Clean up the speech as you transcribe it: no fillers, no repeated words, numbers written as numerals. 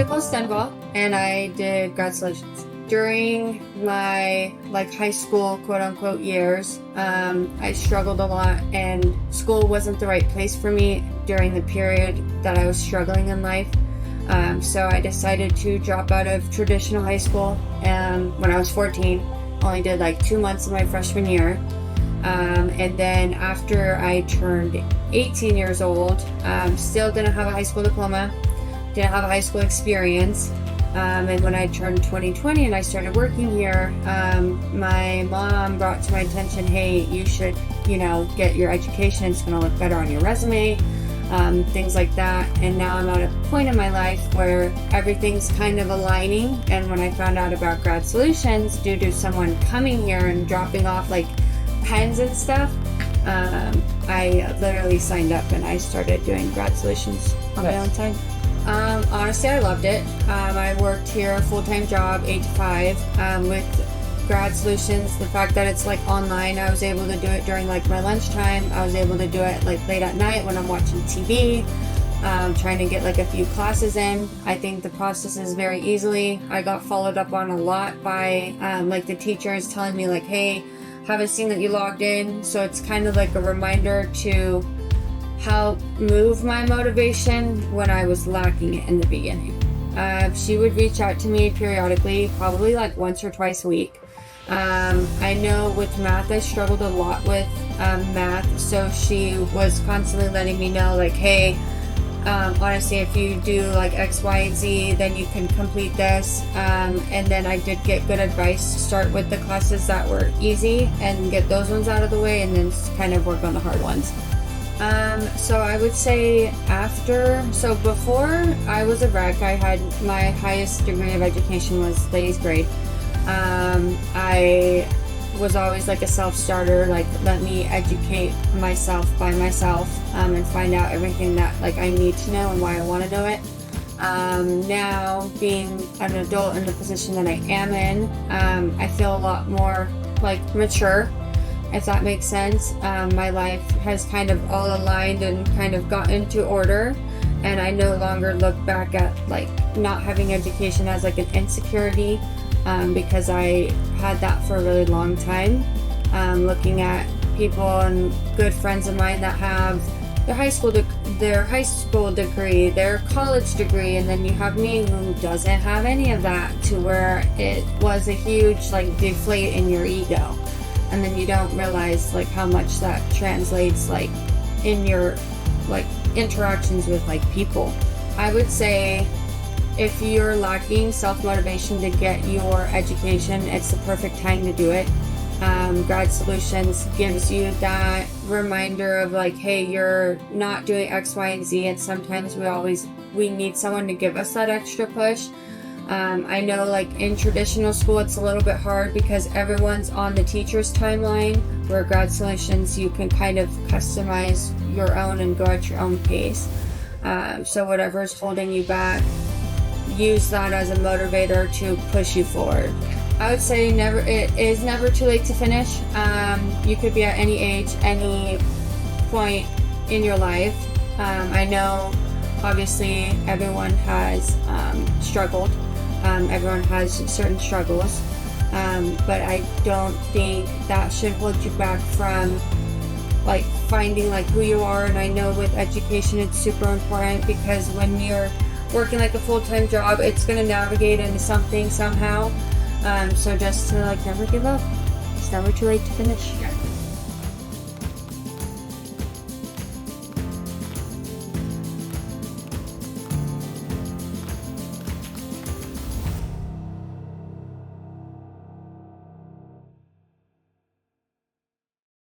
Nicole and I did Grad Solutions. During my high school quote unquote years, I struggled a lot and school wasn't the right place for me during the period that I was struggling in life. So I decided to drop out of traditional high school when I was 14. Only did 2 months of my freshman year. And then after I turned 18 years old, still didn't have a high school diploma, didn't have a high school experience. And when I turned 2020 and I started working here, my mom brought to my attention, hey, you should, get your education. It's going to look better on your resume, things like that. And now I'm at a point in my life where everything's kind of aligning. And when I found out about Grad Solutions, due to someone coming here and dropping off pens and stuff, I literally signed up and I started doing Grad Solutions on my own time. Honestly, I loved it. I worked here, full-time job, 8 to 5. With Grad Solutions, the fact that it's online, I was able to do it during my lunchtime. I was able to do it late at night when I'm watching TV, trying to get a few classes in. I think the process is very easily. I got followed up on a lot by the teachers telling me hey, haven't seen that you logged in. So it's kind of a reminder to help move my motivation when I was lacking it in the beginning. She would reach out to me periodically, probably once or twice a week. I know with math, I struggled a lot with math, so she was constantly letting me know hey, honestly, if you do X, Y, and Z, then you can complete this. And then I did get good advice to start with the classes that were easy and get those ones out of the way, and then kind of work on the hard ones. So I would say before I was a rec, I had my highest degree of education was the 8th grade. I was always a self-starter, let me educate myself by myself, and find out everything that I need to know and why I want to know it. Now being an adult in the position that I am in, I feel a lot more mature, if that makes sense. My life has kind of all aligned and kind of got into order, and I no longer look back at not having education as an insecurity, because I had that for a really long time. Looking at people and good friends of mine that have their high school degree, their college degree, and then you have me who doesn't have any of that, to where it was a huge deflate in your ego. And then you don't realize how much that translates in your interactions with people. I would say if you're lacking self-motivation to get your education, it's the perfect time to do it. Grad Solutions gives you that reminder of hey, you're not doing X, Y, and Z, and sometimes we need someone to give us that extra push. I know in traditional school it's a little bit hard because everyone's on the teacher's timeline, where Grad Solutions you can kind of customize your own and go at your own pace. So whatever's holding you back, use that as a motivator to push you forward. I would say it is never too late to finish. You could be at any age, any point in your life. I know obviously everyone has struggled. Everyone has certain struggles, but I don't think that should hold you back from finding who you are. And I know with education it's super important, because when you're working a full-time job, it's going to navigate into something somehow. So just to never give up. It's never too late to finish.